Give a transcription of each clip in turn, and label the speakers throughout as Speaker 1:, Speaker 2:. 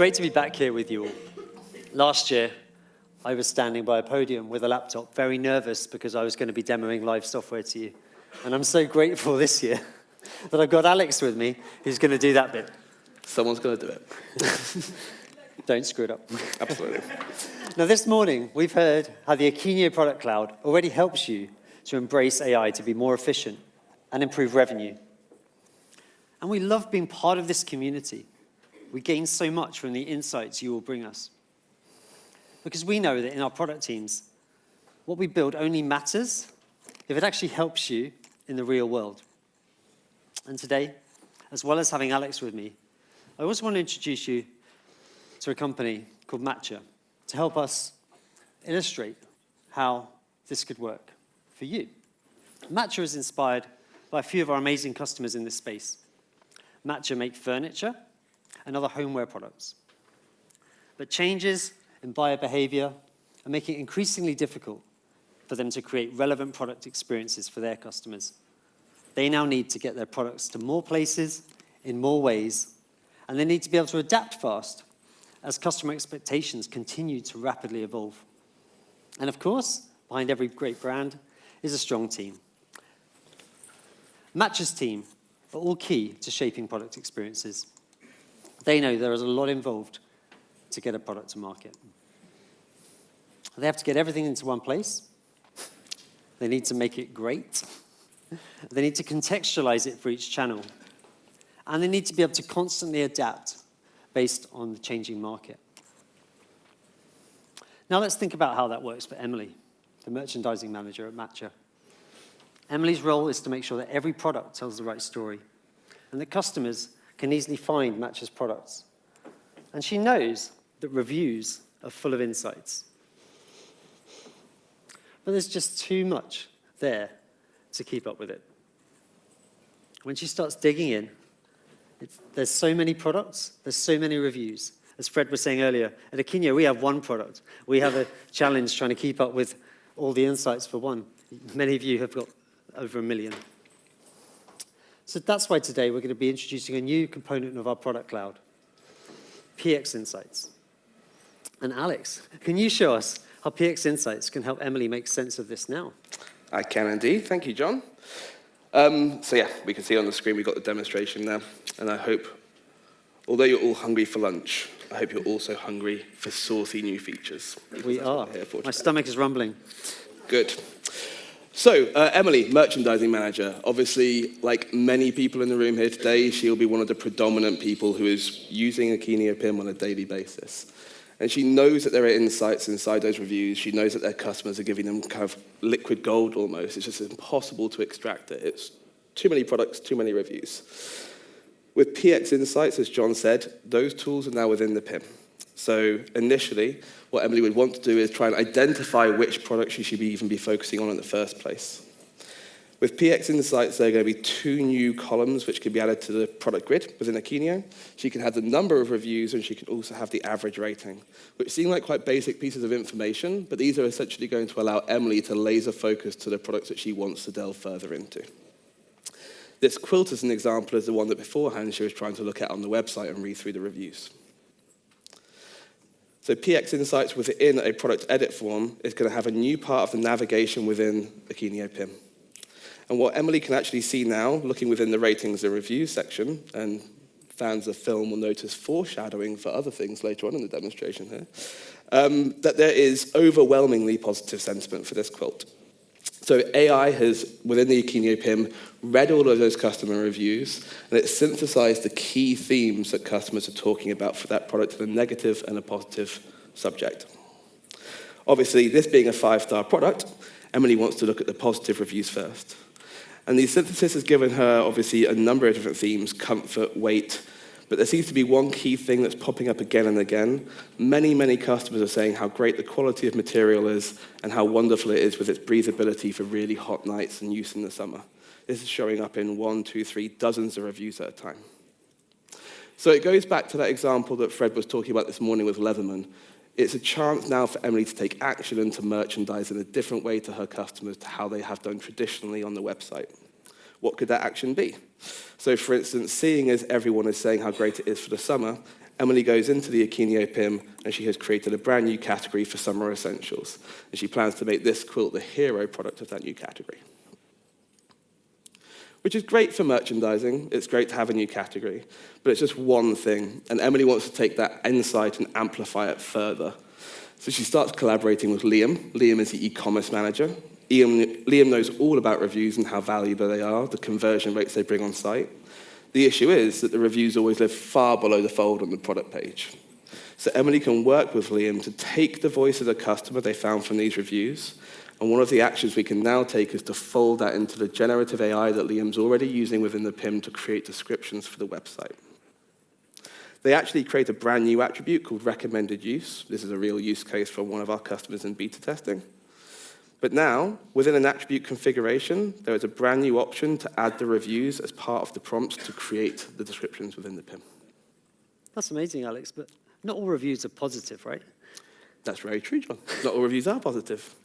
Speaker 1: great to be back here with you all. Last year, I was standing by a podium with a laptop, very nervous because I was going to be demoing live software to you. And I'm so grateful this year that I've got Alex with me, who's going to do that bit.
Speaker 2: Someone's going to do it.
Speaker 1: Don't screw it up.
Speaker 2: Absolutely.
Speaker 1: Now, this morning, we've heard how the Akeneo Product Cloud already helps you to embrace AI to be more efficient and improve revenue. And we love being part of this community. We gain so much from the insights you will bring us. Because we know that in our product teams, what we build only matters if it actually helps you in the real world. And today, as well as having Alex with me, I also want to introduce you to a company called Matcha to help us illustrate how this could work for you. Matcha is inspired by a few of our amazing customers in this space. Matcha make furniture and other homeware products. But changes in buyer behavior are making it increasingly difficult for them to create relevant product experiences for their customers. They now need to get their products to more places in more ways, and they need to be able to adapt fast as customer expectations continue to rapidly evolve. And of course, behind every great brand is a strong team. Matcha's team are all key to shaping product experiences. They know there is a lot involved to get a product to market. They have to get everything into one place. They need to make it great. They need to contextualize it for each channel. And they need to be able to constantly adapt based on the changing market. Now let's think about how that works for Emily, the merchandising manager at Matcha. Emily's role is to make sure that every product tells the right story and that customers can easily find Matcha's products. And she knows that reviews are full of insights. But there's just too much there to keep up with it. When she starts digging in, there's so many products, there's so many reviews. As Fred was saying earlier, at Akeneo, we have one product. We have a challenge trying to keep up with all the insights for one. Many of you have got over 1 million. So that's why today we're going to be introducing a new component of our product cloud, PX Insights. And Alex, can you show us how PX Insights can help Emily make sense of this now?
Speaker 2: I can indeed. Thank you, John. So yeah, we can see on the screen we've got the demonstration now. And I hope, although you're all hungry for lunch, I hope you're also hungry for saucy new features.
Speaker 1: We are. My stomach is rumbling.
Speaker 2: Good. So, Emily, merchandising manager. Obviously, like many people in the room here today, she'll be one of the predominant people who is using Akeneo PIM on a daily basis. And she knows that there are insights inside those reviews. She knows that their customers are giving them kind of liquid gold almost. It's just impossible to extract it. It's too many products, too many reviews. With PX Insights, as John said, those tools are now within the PIM. So initially, what Emily would want to do is try and identify which products she should even be focusing on in the first place. With PX Insights, there are going to be 2 new columns which can be added to the product grid within Akeneo. She can have the number of reviews, and she can also have the average rating, which seem like quite basic pieces of information, but these are essentially going to allow Emily to laser focus to the products that she wants to delve further into. This quilt, as an example, is the one that beforehand she was trying to look at on the website and read through the reviews. So PX Insights within a product edit form is going to have a new part of the navigation within Akeneo PIM. And what Emily can actually see now, looking within the ratings and reviews section, and fans of film will notice foreshadowing for other things later on in the demonstration here, that there is overwhelmingly positive sentiment for this quilt. So AI has, within the Akeneo PIM, read all of those customer reviews, and it's synthesized the key themes that customers are talking about for that product in a negative and a positive subject. Obviously, this being a 5-star product, Emily wants to look at the positive reviews first. And the synthesis has given her, obviously, a number of different themes: comfort, weight. But there seems to be one key thing that's popping up again and again. Many, many customers are saying how great the quality of material is and how wonderful it is with its breathability for really hot nights and use in the summer. This is showing up in 1, 2, 3 dozens of reviews at a time. So it goes back to that example that Fred was talking about this morning with Leatherman. It's a chance now for Emily to take action and to merchandise in a different way to her customers to how they have done traditionally on the website. What could that action be? So, for instance, seeing as everyone is saying how great it is for the summer, Emily goes into the Akeneo PIM and she has created a brand new category for summer essentials. And she plans to make this quilt the hero product of that new category. Which is great for merchandising. It's great to have a new category, but it's just one thing. And Emily wants to take that insight and amplify it further. So she starts collaborating with Liam. Liam is the e-commerce manager. Liam knows all about reviews and how valuable they are, the conversion rates they bring on site. The issue is that the reviews always live far below the fold on the product page. So Emily can work with Liam to take the voice of the customer they found from these reviews, and one of the actions we can now take is to fold that into the generative AI that Liam's already using within the PIM to create descriptions for the website. They actually create a brand new attribute called recommended use. This is a real use case for one of our customers in beta testing. But now, within an attribute configuration, there is a brand new option to add the reviews as part of the prompts to create the descriptions within the PIM.
Speaker 1: That's amazing, Alex, but not all reviews are positive, right?
Speaker 2: That's very true, John. Not all reviews are positive.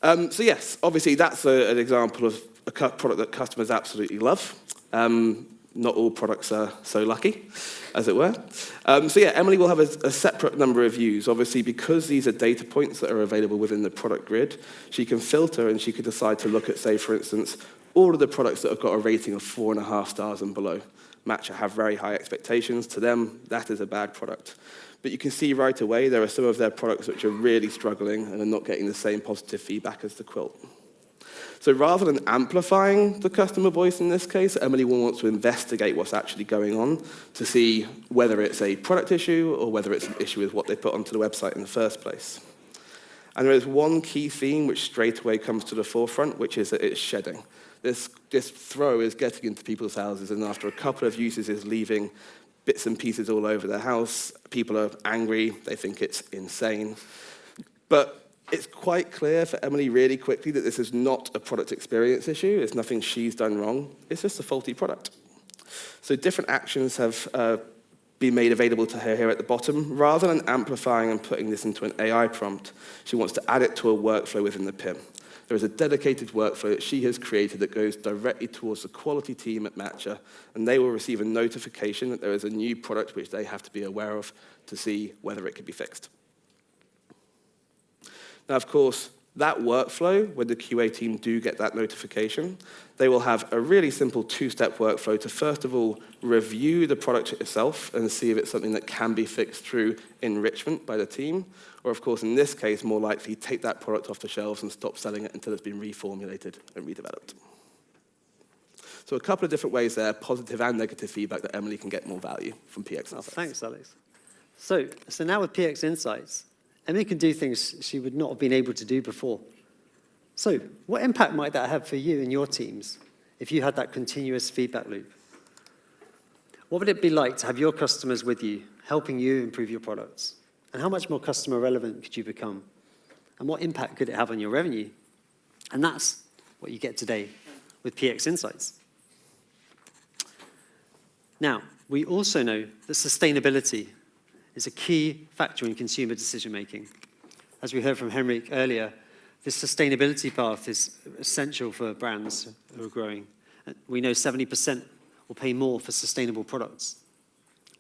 Speaker 2: So yes, obviously that's an example of a product that customers absolutely love. Not all products are so lucky, as it were. So yeah, Emily will have a separate number of views. Obviously, because these are data points that are available within the product grid, she can filter and she could decide to look at, say, for instance, all of the products that have got a rating of 4.5 stars and below. Matcha have very high expectations. To them, that is a bad product. But you can see right away there are some of their products which are really struggling and are not getting the same positive feedback as the quilt. So rather than amplifying the customer voice in this case, Emily will want to investigate what's actually going on to see whether it's a product issue or whether it's an issue with what they put onto the website in the first place. And there is one key theme which straight away comes to the forefront, which is that it's shedding. This throw is getting into people's houses, and after a couple of uses is leaving bits and pieces all over their house. People are angry. They think it's insane. But it's quite clear for Emily really quickly that this is not a product experience issue. It's nothing she's done wrong. It's just a faulty product. So different actions have been made available to her here at the bottom. Rather than amplifying and putting this into an AI prompt, she wants to add it to a workflow within the PIM. There is a dedicated workflow that she has created that goes directly towards the quality team at Matcha, and they will receive a notification that there is a new product which they have to be aware of to see whether it could be fixed. Now, of course, that workflow, when the QA team do get that notification, they will have a really simple two-step workflow to, first of all, review the product itself and see if it's something that can be fixed through enrichment by the team, or, of course, in this case, more likely, take that product off the shelves and stop selling it until it's been reformulated and redeveloped. So a couple of different ways there, positive and negative feedback that Emily can get more value from PX Insights.
Speaker 1: Thanks, Alex. So now with PX Insights, Emily can do things she would not have been able to do before. So what impact might that have for you and your teams if you had that continuous feedback loop? What would it be like to have your customers with you, helping you improve your products? And how much more customer relevant could you become? And what impact could it have on your revenue? And that's what you get today with PX Insights. Now, we also know that sustainability is a key factor in consumer decision-making. As we heard from Henrik earlier, this sustainability path is essential for brands who are growing. We know 70% will pay more for sustainable products.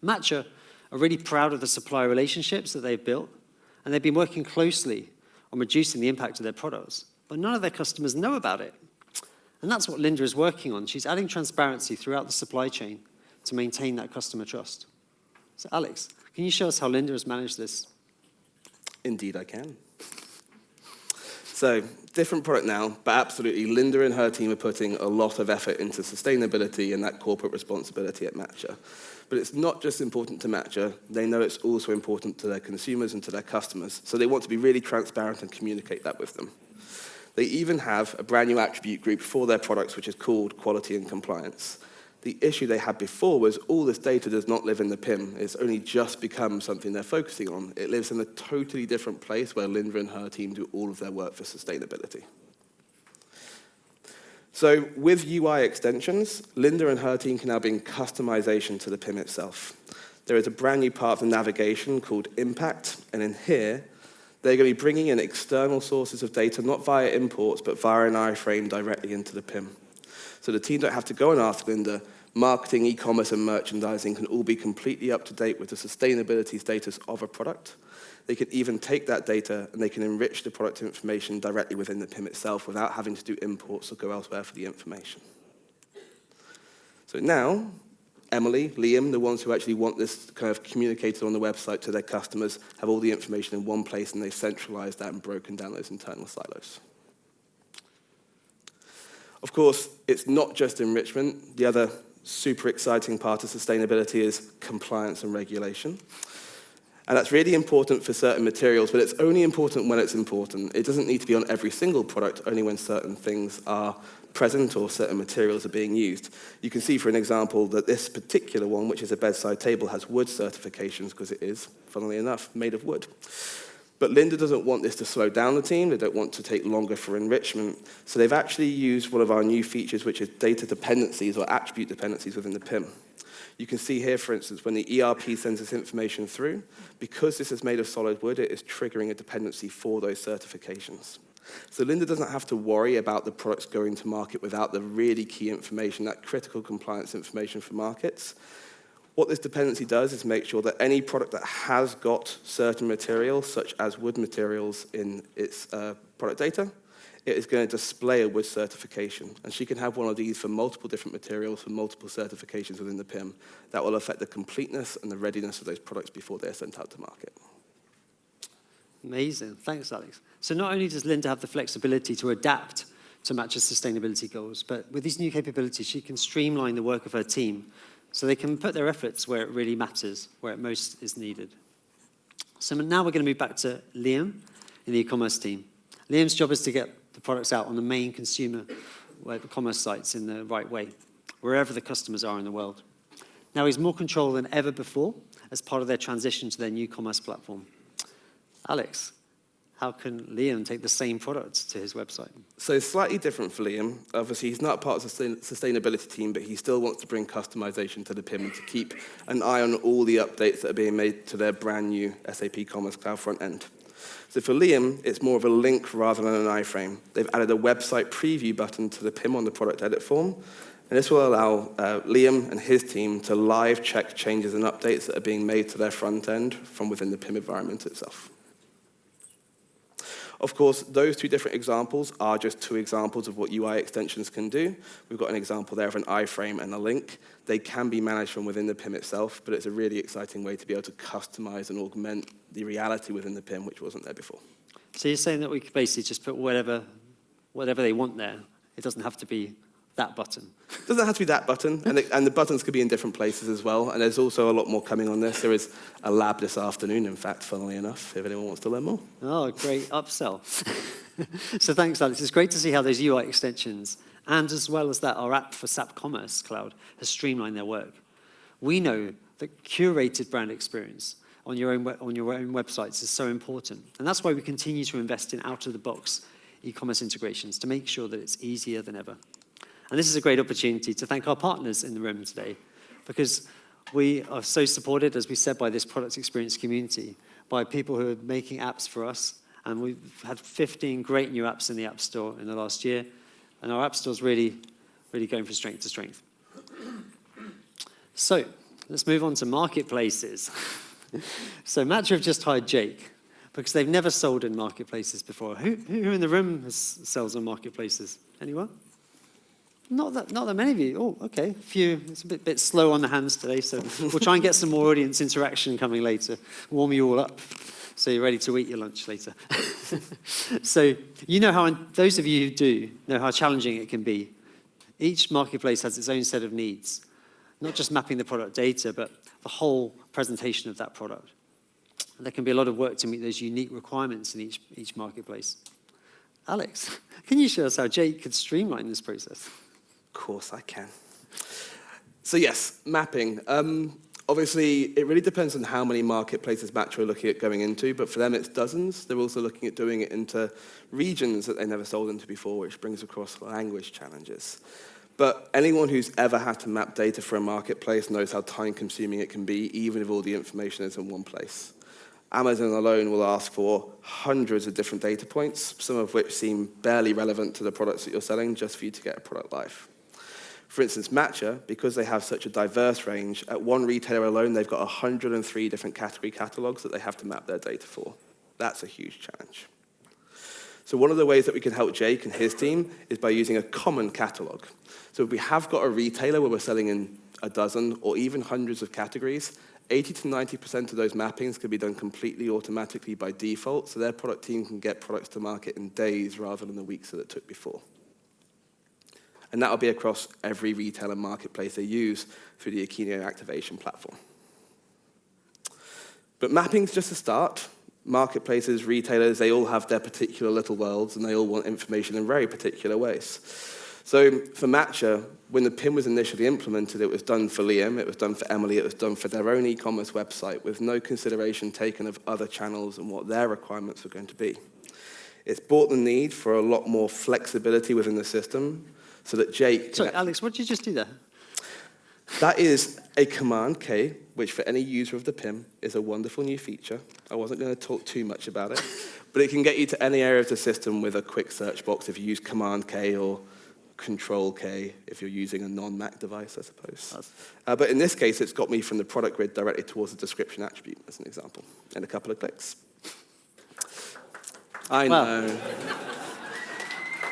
Speaker 1: Matcha are really proud of the supplier relationships that they've built, and they've been working closely on reducing the impact of their products, but none of their customers know about it. And that's what Linda is working on. She's adding transparency throughout the supply chain to maintain that customer trust. So Alex, can you show us how Linda has managed this?
Speaker 2: Indeed, I can. So, different product now, but absolutely, Linda and her team are putting a lot of effort into sustainability and that corporate responsibility at Matcha. But it's not just important to Matcha, they know it's also important to their consumers and to their customers. So they want to be really transparent and communicate that with them. They even have a brand new attribute group for their products, which is called quality and compliance. The issue they had before was all this data does not live in the PIM. It's only just become something they're focusing on. It lives in a totally different place where Linda and her team do all of their work for sustainability. So with UI extensions, Linda and her team can now bring customization to the PIM itself. There is a brand new part of the navigation called Impact, and in here, they're going to be bringing in external sources of data, not via imports, but via an iframe directly into the PIM. So the team don't have to go and ask Linda, Marketing, e-commerce, and merchandising can all be completely up to date with the sustainability status of a product. They can even take that data and they can enrich the product information directly within the PIM itself without having to do imports or go elsewhere for the information. So now, Emily, Liam, the ones who actually want this kind of communicated on the website to their customers, have all the information in one place, and they've centralized that and broken down those internal silos. Of course, it's not just enrichment. The other super exciting part of sustainability is compliance and regulation. And that's really important for certain materials, but it's only important when it's important. It doesn't need to be on every single product, only when certain things are present or certain materials are being used. You can see, for an example, that this particular one, which is a bedside table, has wood certifications because it is, funnily enough, made of wood. But Linda doesn't want this to slow down the team. They don't want to take longer for enrichment. So they've actually used one of our new features, which is data dependencies or attribute dependencies within the PIM. You can see here, for instance, when the ERP sends this information through, because this is made of solid wood, it is triggering a dependency for those certifications. So Linda doesn't have to worry about the products going to market without the really key information, that critical compliance information for markets. What this dependency does is make sure that any product that has got certain materials, such as wood materials in its product data, it is going to display a wood certification. And she can have one of these for multiple different materials, for multiple certifications within the PIM. That will affect the completeness and the readiness of those products before they're sent out to market.
Speaker 1: Amazing. Thanks, Alex. So not only does Linda have the flexibility to adapt to match her sustainability goals, but with these new capabilities, she can streamline the work of her team so they can put their efforts where it really matters, where it most is needed. So now we're going to move back to Liam in the e-commerce team. Liam's job is to get the products out on the main consumer commerce sites in the right way, wherever the customers are in the world. Now he's more control than ever before as part of their transition to their new commerce platform. Alex, how can Liam take the same products to his website?
Speaker 2: So slightly different for Liam. Obviously, he's not part of the sustainability team, but he still wants to bring customization to the PIM and to keep an eye on all the updates that are being made to their brand new SAP Commerce Cloud front end. So for Liam, it's more of a link rather than an iframe. They've added a website preview button to the PIM on the product edit form, and this will allow Liam and his team to live check changes and updates that are being made to their front end from within the PIM environment itself. Of course, those two different examples are just two examples of what UI extensions can do. We've got an example there of an iframe and a link. They can be managed from within the PIM itself, but it's a really exciting way to be able to customize and augment the reality within the PIM, which wasn't there before.
Speaker 1: So you're saying that we could basically just put whatever they want there. It doesn't have to be that button.
Speaker 2: It doesn't have to be that button, and the buttons could be in different places as well, and there's also a lot more coming on this. There is a lab this afternoon, in fact, funnily enough, if anyone wants to learn more.
Speaker 1: Oh, great upsell. So thanks, Alex. It's great to see how those UI extensions, and as well as that, our app for SAP Commerce Cloud has streamlined their work. We know that curated brand experience on your own websites is so important, and that's why we continue to invest in out-of-the-box e-commerce integrations to make sure that it's easier than ever. And this is a great opportunity to thank our partners in the room today, because we are so supported, as we said, by this product experience community, by people who are making apps for us. And we've had 15 great new apps in the App Store in the last year. And our App Store is really, really going from strength to strength. So let's move on to marketplaces. So Matcha have just hired Jake, because they've never sold in marketplaces before. Who in the room sells on marketplaces? Anyone? Not that many of you. Oh, okay. A few. It's a bit slow on the hands today, so we'll try and get some more audience interaction coming later. Warm you all up so you're ready to eat your lunch later. So you know how, those of you who do, know how challenging it can be. Each marketplace has its own set of needs, not just mapping the product data, but the whole presentation of that product. And there can be a lot of work to meet those unique requirements in each marketplace. Alex, can you show us how Jake could streamline this process?
Speaker 2: Of course I can. So yes, mapping. Obviously, it really depends on how many marketplaces Matcha are looking at going into, but for them it's dozens. They're also looking at doing it into regions that they never sold into before, which brings across language challenges. But anyone who's ever had to map data for a marketplace knows how time-consuming it can be, even if all the information is in one place. Amazon alone will ask for hundreds of different data points, some of which seem barely relevant to the products that you're selling, just for you to get a product live. For instance, Matcha, because they have such a diverse range, at one retailer alone, they've got 103 different category catalogs that they have to map their data for. That's a huge challenge. So one of the ways that we can help Jake and his team is by using a common catalog. So if we have got a retailer where we're selling in a dozen or even hundreds of categories, 80 to 90% of those mappings can be done completely automatically by default, so their product team can get products to market in days rather than the weeks that it took before. And that'll be across every retailer marketplace they use through the Akeneo activation platform. But mapping's just a start. Marketplaces, retailers, they all have their particular little worlds, and they all want information in very particular ways. So for Matcha, when the PIM was initially implemented, it was done for Liam, it was done for Emily, it was done for their own e-commerce website with no consideration taken of other channels and what their requirements were going to be. It's brought the need for a lot more flexibility within the system so that Jake...
Speaker 1: Sorry, Alex, what did you just do there?
Speaker 2: That is a Command K, which for any user of the PIM is a wonderful new feature. I wasn't going to talk too much about it, but it can get you to any area of the system with a quick search box if you use Command K or Control K if you're using a non-Mac device, I suppose. But in this case, it's got me from the product grid directly towards the description attribute, as an example, in a couple of clicks. I know.
Speaker 1: Wow.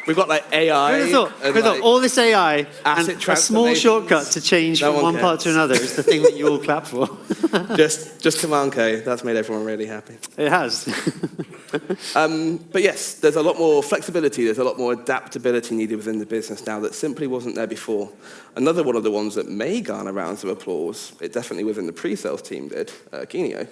Speaker 2: We've got like AI.
Speaker 1: Who'd have thought all this AI and a small shortcut to change from one part to another is the thing that you all clap for.
Speaker 2: just Command K. That's made everyone really happy.
Speaker 1: It has.
Speaker 2: But yes, there's a lot more flexibility, there's a lot more adaptability needed within the business now that simply wasn't there before. Another one of the ones that may garner rounds of applause, it definitely within the pre-sales team did, Akeneo,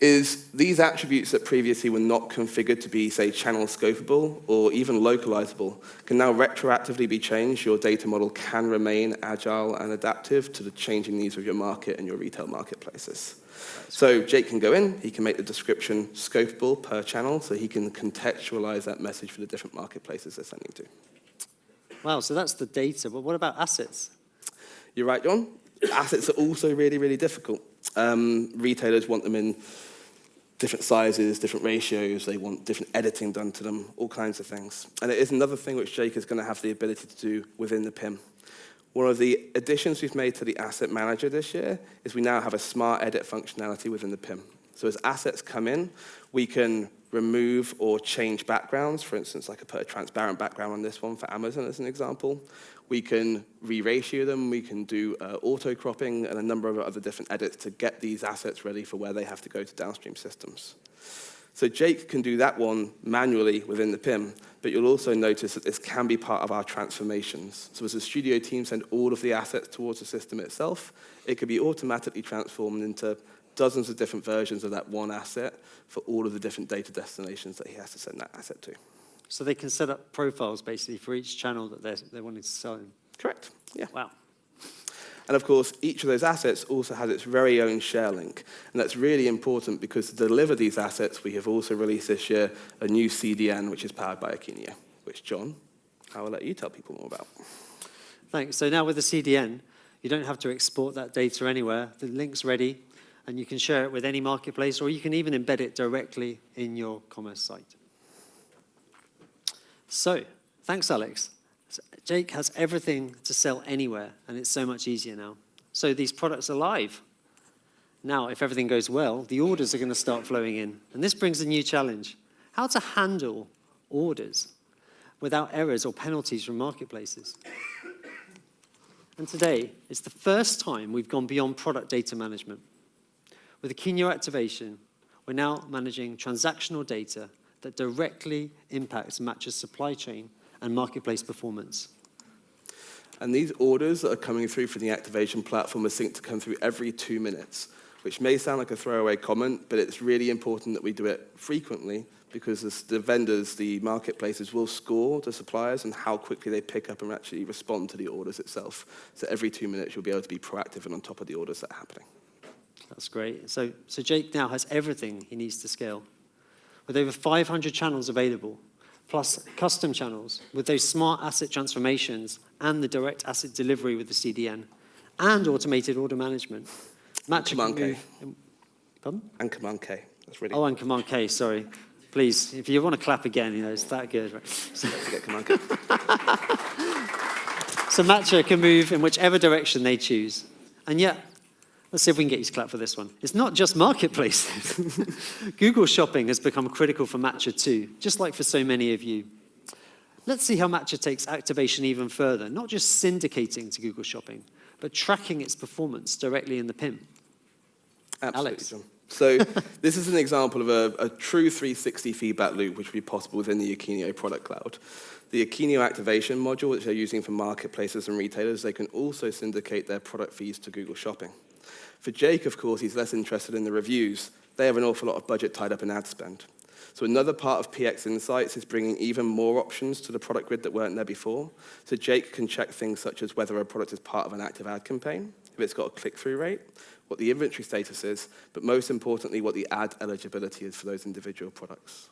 Speaker 2: is these attributes that previously were not configured to be, say, channel scopable or even localizable can now retroactively be changed. Your data model can remain agile and adaptive to the changing needs of your market and your retail marketplaces. So Jake can go in, he can make the description scopable per channel, so he can contextualize that message for the different marketplaces they're sending to.
Speaker 1: Wow, so that's the data, but what about assets?
Speaker 2: You're right, John. Assets are also really, really difficult. Retailers want them in different sizes, different ratios, they want different editing done to them, all kinds of things. And it is another thing which Jake is going to have the ability to do within the PIM. One of the additions we've made to the asset manager this year is we now have a smart edit functionality within the PIM. So as assets come in, we can remove or change backgrounds. For instance, I could put a transparent background on this one for Amazon as an example. We can re-ratio them, we can do auto-cropping and a number of other different edits to get these assets ready for where they have to go to downstream systems. So Jake can do that one manually within the PIM, but you'll also notice that this can be part of our transformations. So as the studio team send all of the assets towards the system itself, it could be automatically transformed into dozens of different versions of that one asset for all of the different data destinations that he has to send that asset to.
Speaker 1: So they can set up profiles, basically, for each channel that they're wanting to sell in.
Speaker 2: Correct, yeah.
Speaker 1: Wow.
Speaker 2: And of course, each of those assets also has its very own share link. And that's really important because to deliver these assets, we have also released this year a new CDN, which is powered by Akeneo, which, John, I will let you tell people more about.
Speaker 1: Thanks. So now with the CDN, you don't have to export that data anywhere. The link's ready, and you can share it with any marketplace, or you can even embed it directly in your commerce site. So, thanks, Alex. Jake has everything to sell anywhere, and it's so much easier now. So these products are live. Now, if everything goes well, the orders are going to start flowing in. And this brings a new challenge: how to handle orders without errors or penalties from marketplaces. And today, it's the first time we've gone beyond product data management. With Akeneo activation, we're now managing transactional data that directly impacts Matcha's supply chain and marketplace performance.
Speaker 2: And these orders that are coming through from the activation platform are synced to come through every 2 minutes, which may sound like a throwaway comment, but it's really important that we do it frequently because the vendors, the marketplaces will score the suppliers and how quickly they pick up and actually respond to the orders itself. So every 2 minutes, you'll be able to be proactive and on top of the orders that are happening.
Speaker 1: That's great. So Jake now has everything he needs to scale. With over 500 channels available, plus custom channels, with those smart asset transformations and the direct asset delivery with the CDN, and automated order management.
Speaker 2: Command K.
Speaker 1: Pardon?
Speaker 2: And Command K. That's really
Speaker 1: and Command K, sorry. Please, if you want to clap again, it's that good. Right?
Speaker 2: get Command K.
Speaker 1: So Matcha can move in whichever direction they choose. And yet, let's see if we can get you to clap for this one. It's not just marketplaces. Google Shopping has become critical for Matcha too, just like for so many of you. Let's see how Matcha takes activation even further, not just syndicating to Google Shopping, but tracking its performance directly in the PIM.
Speaker 2: Absolutely,
Speaker 1: Alex.
Speaker 2: John. So this is an example of a true 360 feedback loop, which would be possible within the Akeneo Product Cloud. The Akeneo activation module, which they're using for marketplaces and retailers, they can also syndicate their product feeds to Google Shopping. For Jake, of course, he's less interested in the reviews. They have an awful lot of budget tied up in ad spend. So another part of PX Insights is bringing even more options to the product grid that weren't there before. So Jake can check things such as whether a product is part of an active ad campaign, if it's got a click-through rate, what the inventory status is, but most importantly, what the ad eligibility is for those individual products.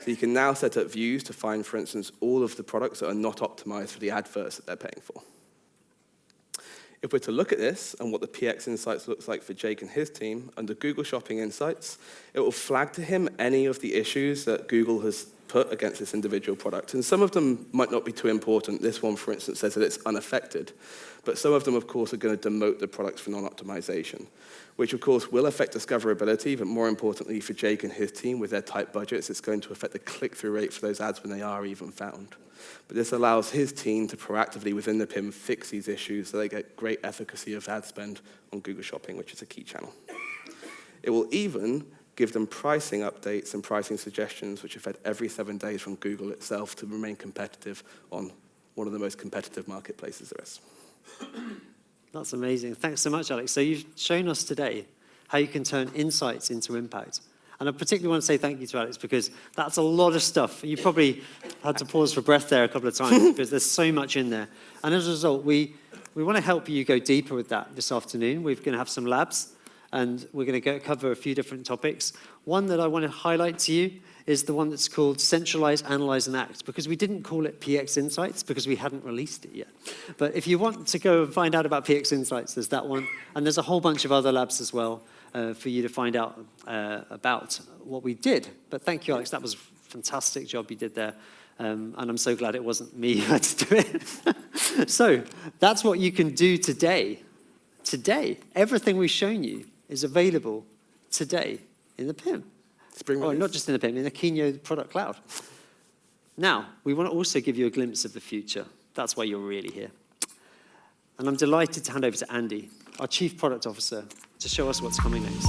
Speaker 2: So you can now set up views to find, for instance, all of the products that are not optimized for the adverts that they're paying for. If we're to look at this and what the PX Insights looks like for Jake and his team, under Google Shopping Insights, it will flag to him any of the issues that Google has put against this individual product. And some of them might not be too important. This one, for instance, says that it's unaffected. But some of them, of course, are going to demote the products for non-optimization, which, of course, will affect discoverability, but more importantly, for Jake and his team, with their tight budgets, it's going to affect the click-through rate for those ads when they are even found. But this allows his team to proactively, within the PIM, fix these issues so they get great efficacy of ad spend on Google Shopping, which is a key channel. It will even give them pricing updates and pricing suggestions, which are fed every 7 days from Google itself to remain competitive on one of the most competitive marketplaces there is.
Speaker 1: That's amazing. Thanks so much, Alex. So you've shown us today how you can turn insights into impact. And I particularly want to say thank you to Alex, because that's a lot of stuff. You probably had to pause for breath there a couple of times because there's so much in there. And as a result, we want to help you go deeper with that this afternoon. We're going to have some labs, and we're going to cover a few different topics. One that I want to highlight to you is the one that's called Centralize, Analyze, and Act, because we didn't call it PX Insights because we hadn't released it yet. But if you want to go and find out about PX Insights, there's that one. And there's a whole bunch of other labs as well for you to find out about what we did. But thank you, Alex. That was a fantastic job you did there. And I'm so glad it wasn't me who had to do it. So that's what you can do today. Today, everything we've shown you is available today in the PIM. Or not just in the PIM, in the Akeneo Product Cloud. Now, we want to also give you a glimpse of the future. That's why you're really here. And I'm delighted to hand over to Andy, our Chief Product Officer, to show us what's coming next.